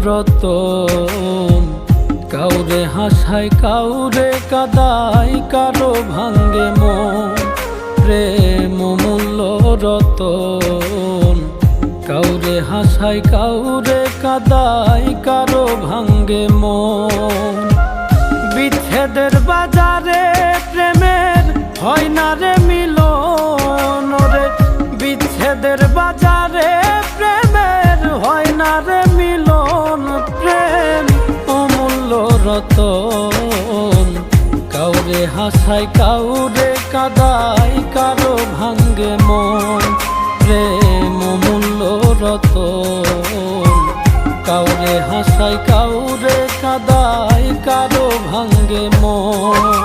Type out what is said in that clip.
রতন। কাউরে হাসায় কাউরে কাদায়, কারো ভাঙ্গে মন। প্রেম অমূল্য রতন। কাউরে হাসায় কাউরে কাদায়, কারো ভাঙ্গে মন। বিচ্ছেদের বাজারে প্রেমের হয় না রে মিলন রে। বিচ্ছেদের বাজারে প্রেমের হয় না রে মিলন। প্রেম অমূল্য রতন। কাউরে হাসায় কাউরে কাদায়, কারো ভাঙ্গে মন। প্রেম অমূল্য রতন। কাউরে হাসায় কাউরে কাদায়, কারো ভাঙ্গে মন।